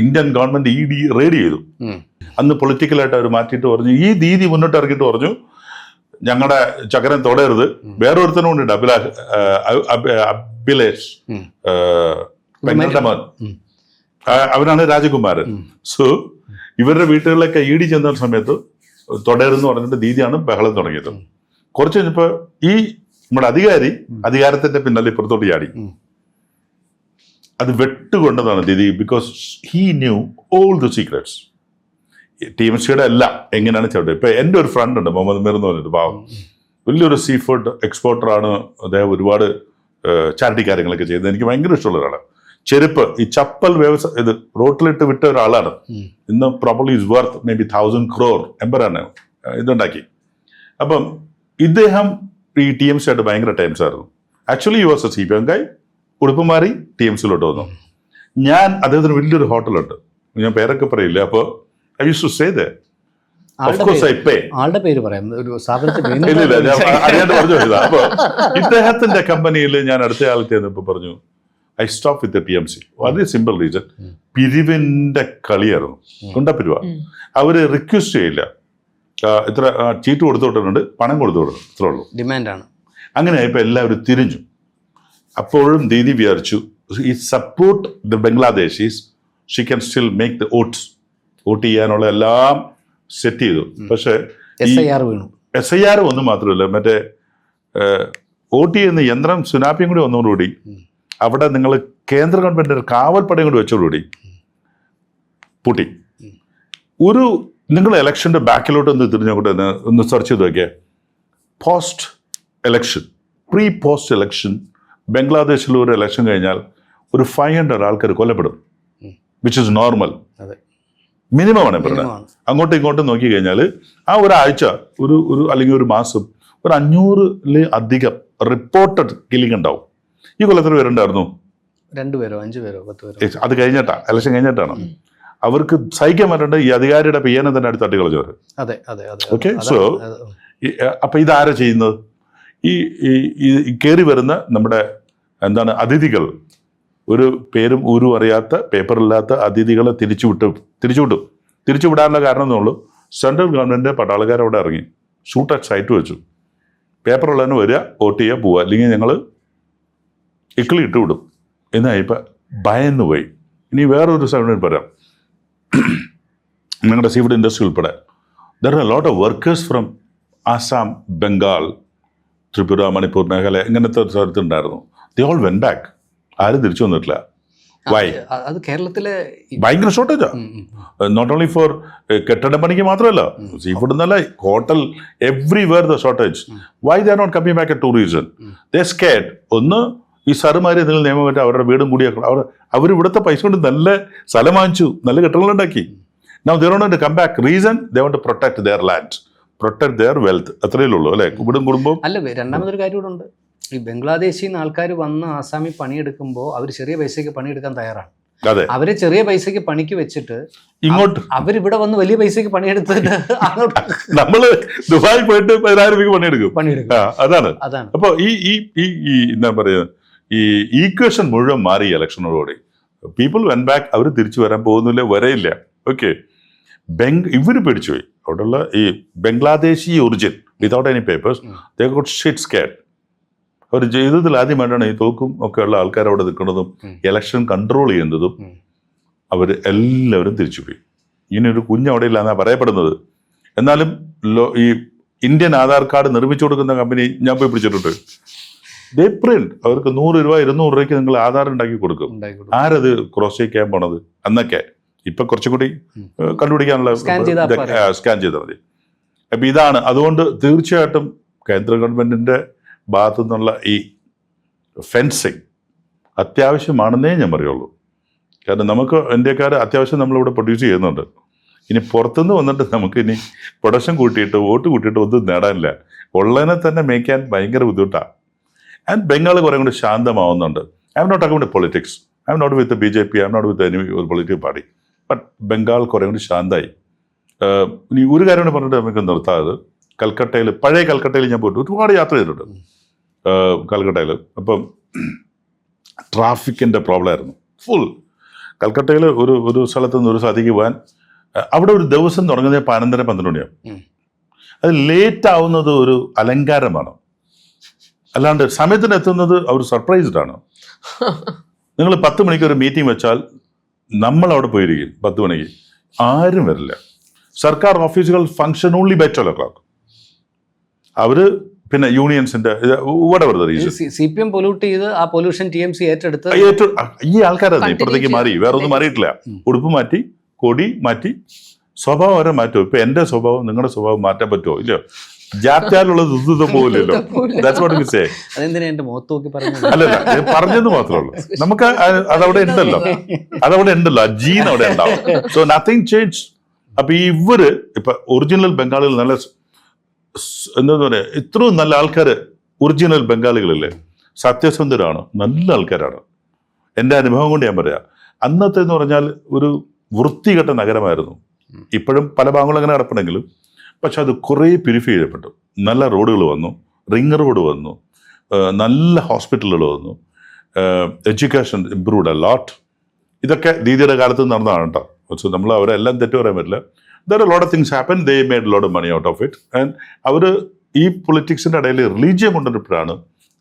ഇന്ത്യൻ ഗവൺമെന്റ് ED റെയ്ഡ് ചെയ്തു. അന്ന് പൊളിറ്റിക്കലായിട്ട് അവർ മാറ്റിയിട്ട് പറഞ്ഞു, ഈ ദീദി മുന്നോട്ട് ഇറക്കിയിട്ട് പറഞ്ഞു, ഞങ്ങളുടെ ചക്കരൻ തൊടരുത്. വേറൊരുത്തനും ഉണ്ട്, അഭിലേഷ് പെങ്ങളുടെ മകൻ, അവനാണ് രാജകുമാരൻ. സോ ഇവരുടെ വീട്ടുകളിലൊക്കെ ED ചെന്ന സമയത്ത് തൊടരുതെന്ന് പറഞ്ഞിട്ട് ദീദിയാണ് ബഹളം തുടങ്ങിയത്. കുറച്ച് കഴിഞ്ഞപ്പോ ഈ നമ്മുടെ അധികാരി അധികാരത്തിന്റെ പിന്നാലെ ഇപ്പുറത്തോട്ട് ചാടി. അത് വെട്ടുകൊണ്ടതാണ് Didi, because he knew all the secrets. TMCയുടെ എല്ലാം എങ്ങനെയാണ് ചവിട്ടുക. ഇപ്പൊ എൻ്റെ ഒരു ഫ്രണ്ട് ഉണ്ട്, മുഹമ്മദ് മീർ എന്ന് പറഞ്ഞിട്ട്, പാവം വലിയൊരു സീ ഫുഡ് എക്സ്പോർട്ടറാണ് അദ്ദേഹം. ഒരുപാട് ചാരിറ്റി കാര്യങ്ങളൊക്കെ ചെയ്യുന്നത്. എനിക്ക് ഭയങ്കര ഇഷ്ടമുള്ള ഒരാളാണ്. ചെരുപ്പ്, ഈ ചപ്പൽ വ്യവസായം, ഇത് റോട്ടിലിട്ട് വിട്ട ഒരാളാണ്. ഇന്ന് properly is worth may be 1000 crore എംബറാണ് ഇതുണ്ടാക്കി. അപ്പം ഇദ്ദേഹം ഈ TMC ആയിട്ട് ഭയങ്കര ടൈംസ് ആയിരുന്നു. Actually you was A CPM ഗൈ. ഉടുപ്പ് മാറി TMCയിലോട്ട് വന്നു. ഞാൻ അദ്ദേഹത്തിന് വലിയൊരു ഹോട്ടലുണ്ട്, ഞാൻ പേരൊക്കെ പറയില്ല. അപ്പോൾ I use to stay there. ആളുടെ പേര് പറയാം, ഒരു അറിയാണ്ട് പറഞ്ഞു. അപ്പൊ ഇദ്ദേഹത്തിന്റെ കമ്പനിയിൽ ഞാൻ അടുത്ത കാലത്ത് ചെന്നപ്പോൾ പറഞ്ഞു, ഐ സ്റ്റോപ്പ് വിത്ത് TMC. വളരെ സിമ്പിൾ റീസൺ, പിരിവിന്റെ കളിയായിരുന്നു, കൊണ്ടപ്പിരിവ. അവര് റിക്വസ്റ്റ് ചെയ്യില്ല, ഇത്ര ചീട്ട് കൊടുത്തോട്ടുണ്ട്, പണം കൊടുത്തോട്ടുണ്ട്, ഇത്രേ ഉള്ളൂ, ഡിമാൻഡാണ്. അങ്ങനെ ഇപ്പൊ എല്ലാവരും തിരിഞ്ഞു. അപ്പോഴും ദീദി വിചാരിച്ചു ഈ support the Bangladeshis, she can still make the vote ചെയ്യാനുള്ള എല്ലാം സെറ്റ് ചെയ്തു. പക്ഷേ SIR ഒന്നും മാത്രമല്ല, മറ്റേ വോട്ട് ചെയ്യുന്ന യന്ത്രം സുനാപ്പിയും കൂടി വന്നതോടുകൂടി അവിടെ നിങ്ങൾ കേന്ദ്ര ഗവൺമെന്റിന്റെ കാവൽപ്പടയും കൂടി വെച്ചതോടുകൂടി പൂട്ടി. ഒരു നിങ്ങൾ ഇലക്ഷന്റെ ബാക്കിലോട്ട് ഒന്ന് തിരിഞ്ഞോട്ടെ, ഒന്ന് സെർച്ച് ചെയ്ത് നോക്കിയേ. പോസ്റ്റ് ഇലക്ഷൻ, പോസ്റ്റ് ഇലക്ഷൻ ബംഗ്ലാദേശിൽ ഒരു ഇലക്ഷൻ കഴിഞ്ഞാൽ ഒരു 500 ആൾക്കാർ കൊല്ലപ്പെടും, വിച്ച് ഇസ് നോർമൽ, മിനിമം ആണ് പറയുന്നത്. അങ്ങോട്ടും ഇങ്ങോട്ടും നോക്കി കഴിഞ്ഞാൽ ആ ഒരാഴ്ച ഒരു അല്ലെങ്കിൽ ഒരു മാസം ഒരു 500-ൽ അധികം റിപ്പോർട്ടഡ് കില്ലിംഗ് ഉണ്ടാവും. ഈ കൊല്ലത്തിൽ പേരുണ്ടായിരുന്നു 2 പേരോ 5 പേരോ 10 പേരോ. അത് കഴിഞ്ഞിട്ടാണ്, ഇലക്ഷൻ കഴിഞ്ഞിട്ടാണ്. അവർക്ക് സഹിക്കാൻ പറ്റേണ്ട ഈ അധികാരിയുടെ പിയ്യനെ തന്നെ അടുത്ത് തട്ടി കളഞ്ഞവർ. ഓക്കെ, സോ അപ്പൊ ഇതാരാ ചെയ്യുന്നത്? ഈ കയറി വരുന്ന നമ്മുടെ എന്താണ് അതിഥികൾ, ഒരു പേരും ഊരും അറിയാത്ത പേപ്പറില്ലാത്ത അതിഥികളെ തിരിച്ചുവിടാനുള്ള കാരണം എന്നുള്ളൂ, സെൻട്രൽ ഗവൺമെന്റ് പട്ടാളക്കാർ അവിടെ ഇറങ്ങി ഷൂട്ട് അറ്റ് സൈറ്റ് വെച്ചു. പേപ്പറുള്ളതിന് വരിക, വോട്ട് ചെയ്യുക, പോവുക, അല്ലെങ്കിൽ ഞങ്ങൾ ഇക്കിളി ഇട്ട് വിടും എന്നായിപ്പോൾ ഭയന്ന് പോയി. ഇനി വേറൊരു സൈഡ് പറയാം, നിങ്ങളുടെ സീഫുഡ് ഇൻഡസ്ട്രി ഉൾപ്പെടെ there are lot of workers from Assam, Bengal, Tripura, Manipur, Meghalaya, ഇങ്ങനത്തെ സ്ഥലത്തുണ്ടായിരുന്നു. They all went back. ആരും തിരിച്ചു വന്നിട്ടില്ല. വൈ? അത് കേരളത്തിലെ ഭയങ്കര ഷോർട്ടേജാ. നോട്ട് ഓൺലി ഫോർ കെട്ടിട പണിക്ക് മാത്രമല്ല, സീ ഫുഡ് എന്നല്ല, hotel, everywhere the shortage. Why they are not coming back at 2 reasons. They scared. ഒന്ന്, ഈ സാറുമാർ എന്തെങ്കിലും നിയമം പറ്റും, അവരുടെ വീടും കൂടിയാക്കണം. അവർ ഇവിടുത്തെ പൈസ കൊണ്ട് നല്ല സ്ഥലം വാങ്ങിച്ചു, നല്ല കെട്ടിടങ്ങളുണ്ടാക്കി. Now they don't want to come back. Reason, they want to protect their land, protect their wealth. അത്രയേ ഉള്ളൂ അല്ലേ? കുടുംബം അല്ല. രണ്ടാമതൊരു കാര്യം കൂടെ ഉണ്ട്. ഈ ബംഗ്ലാദേശിൽ നിന്ന് ആൾക്കാർ വന്ന് ആസാമിൽ പണിയെടുക്കുമ്പോൾ അവർ ചെറിയ പൈസയ്ക്ക് പണിയെടുക്കാൻ തയ്യാറാണ്. അതെ, അവരെ ചെറിയ പൈസയ്ക്ക് പണിക്ക് വെച്ചിട്ട് ഇങ്ങോട്ട് അവരിവിടെ വന്ന് വലിയ പൈസയ്ക്ക് പണിയെടുത്തിട്ട് നമ്മള് ദുബായി പോയിട്ട് 10,000 രൂപയ്ക്ക് പണിയെടുക്കും. അതാണ്. അപ്പൊ ഈ എന്താ പറയുക, ഈ ഈക്വേഷൻ മുഴുവൻ മാറി ഇലക്ഷനോടുകൂടി. People went back. അവർ തിരിച്ചു വരാൻ പോകുന്നില്ല, വരയില്ല. ഓക്കെ, ഇവര് പേടിച്ചുപോയി. അവിടെയുള്ള ഈ Bangladeshi origin without any papers, they got shit scared. അവർ ജീവിതത്തിൽ ആദ്യമായിട്ടാണ് ഈ തോക്കും ഒക്കെ ഉള്ള ആൾക്കാർ അവിടെ നിൽക്കുന്നതും ഇലക്ഷൻ കൺട്രോൾ ചെയ്യുന്നതും. അവർ എല്ലാവരും തിരിച്ചുപോയി. ഇനി ഒരു കുഞ്ഞവിടെ ഇല്ല എന്നാണ് പറയപ്പെടുന്നത്. എന്നാലും ഈ ഇന്ത്യൻ ആധാർ കാർഡ് നിർമ്മിച്ചു കൊടുക്കുന്ന കമ്പനി ഞാൻ പോയി പിടിച്ചിട്ടുണ്ട്. ദേ പ്രിന്റ്. അവർക്ക് 100 രൂപ 200 രൂപയ്ക്ക് നിങ്ങൾ ആധാർ ഉണ്ടാക്കി കൊടുക്കും. ആരത് ക്രോസ് ചെക്ക് ചെയ്യാൻ പോണത്? അന്നൊക്കെ ഇപ്പം കുറച്ചും കൂടി കണ്ടുപിടിക്കാനുള്ള സ്കാൻ ചെയ്താൽ മതി. അപ്പം ഇതാണ്. അതുകൊണ്ട് തീർച്ചയായിട്ടും കേന്ദ്ര ഗവൺമെൻറ്റിൻ്റെ ഭാഗത്തു നിന്നുള്ള ഈ ഫെൻസിങ് അത്യാവശ്യമാണെന്നേ ഞാൻ പറയുള്ളൂ. കാരണം നമുക്ക് ഇന്ത്യക്കാർ അത്യാവശ്യം നമ്മളിവിടെ പ്രൊഡ്യൂസ് ചെയ്യുന്നുണ്ട്. ഇനി പുറത്തുനിന്ന് വന്നിട്ട് നമുക്ക് ഇനി പ്രൊഡക്ഷൻ കൂട്ടിയിട്ട് വോട്ട് കൂട്ടിയിട്ട് ഒന്നും നേടാനില്ല. ഉള്ളതിനെ തന്നെ മേയ്ക്കാൻ ഭയങ്കര ബുദ്ധിമുട്ടാണ്. ആൻഡ് ബംഗാൾ കുറേ കൂടി ശാന്തമാവുന്നുണ്ട്. I am not talking about politics, I am not with BJP, I am not with any political party, but Bengal കുറേ കൂടി ശാന്തമായി. ഇനി ഒരു കാര്യം കൂടി പറഞ്ഞിട്ട് നമുക്ക് നിർത്താതെ, കൽക്കട്ടയിൽ, പഴയ കൽക്കട്ടയിൽ ഞാൻ പോയിട്ട് ഒരുപാട് യാത്ര ചെയ്തിട്ടുണ്ട് കൽക്കട്ടയിൽ. അപ്പം ട്രാഫിക്കിൻ്റെ പ്രോബ്ലം ആയിരുന്നു ഫുൾ. കൽക്കട്ടയിൽ ഒരു സ്ഥലത്ത് നിന്ന് ഒരു സ്ഥലത്തേക്ക് പോകാൻ അവിടെ ഒരു ദിവസം തുടങ്ങുന്നത് 11-12 മണിയാവും. അത് ലേറ്റ് ആവുന്നത് ഒരു അലങ്കാരമാണ്, അല്ലാണ്ട് സമയത്തിന് എത്തുന്നത് അവർ സർപ്രൈസ്ഡ് ആണ്. നിങ്ങൾ 10 മണിക്ക് ഒരു മീറ്റിംഗ് വെച്ചാൽ നമ്മൾ അവിടെ പോയിരിക്കും 10 മണിക്ക്, ആരും വരില്ല. സർക്കാർ ഓഫീസുകൾ ഫങ്ഷൻ ഓൺലി ബൈ 12 o'clock. അവര് പിന്നെ യൂണിയൻസിന്റെ CPM പൊല്യൂട്ട് ചെയ്ത് ആ പൊല്യൂഷൻ TMC ഏറ്റെടുത്ത് ഈ ആൾക്കാരാണ് ഇപ്പുറത്തേക്ക് മാറി, വേറെ ഒന്നും മാറിയിട്ടില്ല. ഉടുപ്പ് മാറ്റി, കൊടി മാറ്റി, സ്വഭാവം വരെ മാറ്റുമോ? ഇപ്പൊ എന്റെ സ്വഭാവം നിങ്ങളുടെ സ്വഭാവം മാറ്റാൻ പറ്റുമോ? ഇല്ലയോ? ജാത്യാലുള്ളത് ഇതൊന്നും പോകില്ലല്ലോ. അതെന്തിനാ എന്റെ മുഖത്ത് നോക്കി പറഞ്ഞു? അല്ലല്ല, പറഞ്ഞെന്ന് മാത്രമേ ഉള്ളൂ. നമുക്ക് അതവിടെ ഉണ്ടല്ലോ, ആ ജീൻ അവിടെ ഉണ്ടാവും. So nothing change. അപ്പൊ ഇവര് ഇപ്പൊ ഒറിജിനൽ ബംഗാളികൾ നല്ല എന്താ പറയാ, ഇത്രയും നല്ല ആൾക്കാർ ഒറിജിനൽ ബംഗാളികളില്ലേ, സത്യസന്ധരാണ്, നല്ല ആൾക്കാരാണ്. എൻ്റെ അനുഭവം കൊണ്ട് ഞാൻ പറയാം. അന്നത്തെ എന്ന് പറഞ്ഞാൽ ഒരു വൃത്തികെട്ട നഗരമായിരുന്നു. ഇപ്പോഴും പല ഭാഗങ്ങളും അങ്ങനെ കിടപ്പുണ്ടെങ്കിലും, പക്ഷെ അത് കുറേ പ്യൂരിഫൈ ചെയ്യപ്പെട്ടു. നല്ല റോഡുകൾ വന്നു, റിംഗ് റോഡ് വന്നു, നല്ല ഹോസ്പിറ്റലുകൾ വന്നു, എഡ്യൂക്കേഷൻ ഇംപ്രൂവ്ഡ് എ ലോട്ട്. ഇതൊക്കെ ദീദിയുടെ കാലത്ത് നടന്നതാണ് കേട്ടോ. സോ നമ്മൾ അവരെല്ലാം തെറ്റു പറയാൻ പറ്റില്ല. There are a lot of things happened. They made a lot of money out of it. And അവർ ഈ പൊളിറ്റിക്സിൻ്റെ ഇടയിൽ റിലീജിയൻ കൊണ്ടുവന്നപ്പോഴാണ്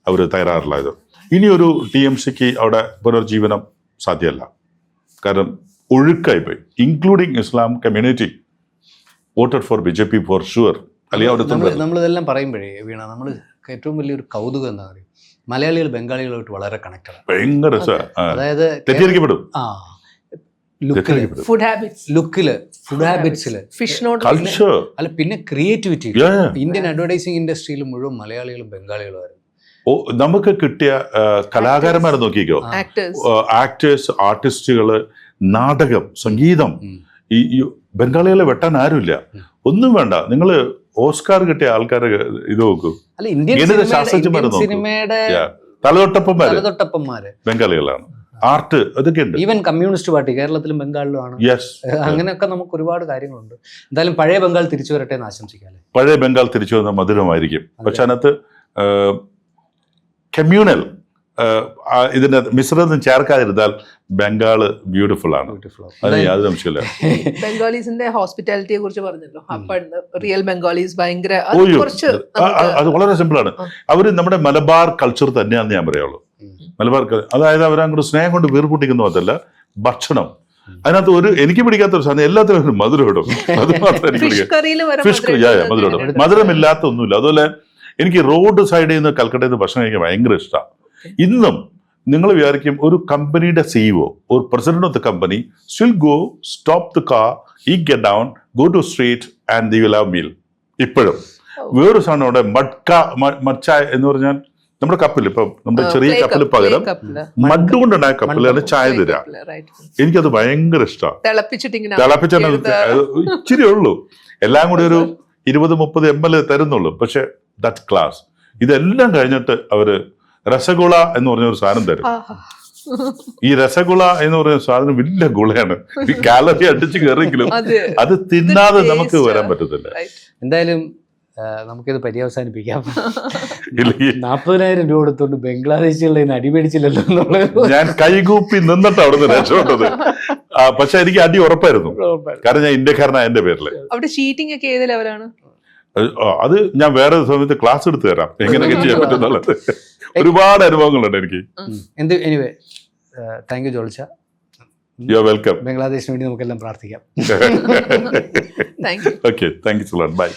അവർ തയ്യാറാറുള്ളത്. ഇനിയൊരു TMCക്ക് അവിടെ പുനർജീവനം സാധ്യമല്ല. കാരണം ഒഴുക്കായിപ്പോയി. Including Islam community voted for BJP for sure. അല്ലെങ്കിൽ നമ്മളിതെല്ലാം പറയുമ്പോഴേ വീണ, നമ്മൾ ഏറ്റവും വലിയൊരു കൗതുകം എന്താ പറയുക, മലയാളികൾ ബംഗാളികളുമായിട്ട് വളരെ കണക്റ്റഡാണ്. ഭയങ്കര അതായത് തെറ്റിദ്ധരിക്കപ്പെടും. ഫുഡ് ഹാബിറ്റ്സില് അല്ല, പിന്നെ ക്രിയേറ്റിവിറ്റി. ഇന്ത്യൻ അഡ്വർടൈസിംഗ് ഇൻഡസ്ട്രിയിൽ മുഴുവൻ മലയാളികളും ബംഗാളികളുമായിരുന്നു. നമുക്ക് കിട്ടിയ കലാകാരന്മാരെ നോക്കിക്കോ, ആക്ടേഴ്സ്, ആർട്ടിസ്റ്റുകള്, നാടകം, സംഗീതം. ഈ ബംഗാളികളെ വെട്ടാൻ ആരുമില്ല. ഒന്നും വേണ്ട, നിങ്ങള് ഓസ്കാർ കിട്ടിയ ആൾക്കാരെ ഇത് നോക്കൂ. അല്ല, ഇന്ത്യൻ സിനിമയുടെ തലതൊട്ടപ്പന്മാര് ബംഗാളികളാണ്. ആർട്ട് അതൊക്കെ ഉണ്ട്. ഈവൻ കമ്മ്യൂണിസ്റ്റ് പാർട്ടി കേരളത്തിലും ബംഗാളിലുമാണ്. അങ്ങനെയൊക്കെ നമുക്ക് ഒരുപാട് കാര്യങ്ങളുണ്ട്. എന്തായാലും പഴയ ബംഗാൾ തിരിച്ചു വരട്ടെ എന്ന് ആശംസിക്കാം. പഴയ ബംഗാൾ തിരിച്ചു വന്ന മധുരമായിരിക്കും. പക്ഷെ അതിനകത്ത് കമ്മ്യൂണൽ ഇതിന്റെ മിശ്രിതം ചേർക്കാതിരുന്നാൽ ബംഗാള് ബ്യൂട്ടിഫുൾ ആണ്. അത് യാതൊരു സംശയമില്ല. ബംഗാളീസിന്റെ ഹോസ്പിറ്റാലിറ്റിയെ കുറിച്ച് പറഞ്ഞല്ലോ. അപ്പൊ റിയൽ ബംഗാളീസ് ഭയങ്കര അത് വളരെ സിമ്പിൾ ആണ്. അവര് നമ്മുടെ മലബാർ കൾച്ചർ തന്നെയാണെന്ന് ഞാൻ പറയുള്ളൂ. മലബാർ, അതായത് അവരങ്ങോട്ട് സ്നേഹം കൊണ്ട് വീർപ്പുട്ടിക്കുന്ന മാത്രമല്ല, ഭക്ഷണം അതിനകത്ത് എനിക്ക് പിടിക്കാത്തൊരു സാധനം എല്ലാത്തിനും മധുരം ഇടും. അത് മാത്രം എനിക്ക് മധുരം ഇടും. മധുരമില്ലാത്ത ഒന്നുമില്ല. അതുപോലെ എനിക്ക് റോഡ് സൈഡിൽ നിന്ന് കൽക്കട്ടയിൽ നിന്ന് ഭക്ഷണം കഴിക്കാൻ ഭയങ്കര ഇഷ്ടമാണ്. ഇന്നും നിങ്ങൾ വിചാരിക്കും ഒരു കമ്പനിയുടെ CEO or president of the company still go stop the car, he get down, go to street and they will have meal. ഇപ്പോഴും വേറൊരു സാധനം അവിടെ മഡ്ച എന്ന് പറഞ്ഞാൽ നമ്മുടെ കപ്പിൽ, ഇപ്പൊ നമ്മുടെ ചെറിയ കപ്പിൽ പകരം മഡ് കൊണ്ടുണ്ടായ കപ്പിലാണ് ചായ തരാ. എനിക്കത് ഭയങ്കര ഇഷ്ടമാണ്. തിളപ്പിച്ചിട്ട് ഇച്ചിരി ഉള്ളൂ, എല്ലാം കൂടി ഒരു 20-30 ml തരുന്നുള്ളൂ. പക്ഷെ ദാറ്റ് ക്ലാസ്. ഇതെല്ലാം കഴിഞ്ഞിട്ട് അവര് രസഗുള എന്ന് പറഞ്ഞ ഒരു സാധനം തരും. ഈ രസഗുള എന്ന് പറയുന്ന സാധനം വലിയ ഗുളയാണ്. ഈ കാലറി അടിച്ച് കയറിയെങ്കിലും അത് തിന്നാതെ നമുക്ക് വരാൻ പറ്റത്തില്ല. എന്തായാലും നമുക്കിത് പര്യവസാനിപ്പിക്കാം. 40,000 രൂപ കൊടുത്തോണ്ട് ബംഗ്ലാദേശികളുടെ അടിപേടിച്ചില്ലല്ലോ എന്നുള്ളത് ഞാൻ കൈകൂപ്പി നിന്നിട്ട് അവിടുന്ന് രക്ഷപ്പെട്ടത്. പക്ഷെ എനിക്ക് അടി ഉറപ്പായിരുന്നു, കാരണം ഞാൻ ഇന്ത്യക്കാരനായ എന്റെ പേരില്. അവിടെ ചീറ്റിംഗ് ഒക്കെ ഏത് ലെവലാണ്? അത് ഞാൻ വേറെ സമയത്ത് ക്ലാസ് എടുത്ത് തരാം, എങ്ങനെയൊക്കെ ചെയ്യാൻ പറ്റുന്നുള്ളത്. ഒരുപാട് അനുഭവങ്ങളുണ്ട് എനിക്ക്. എനിവേ, താങ്ക് യു ജോൾച്ച. You are welcome. ബംഗ്ലാദേശിന് വേണ്ടി നമുക്കെല്ലാം പ്രാർത്ഥിക്കാം. Okay, thank you so much. By.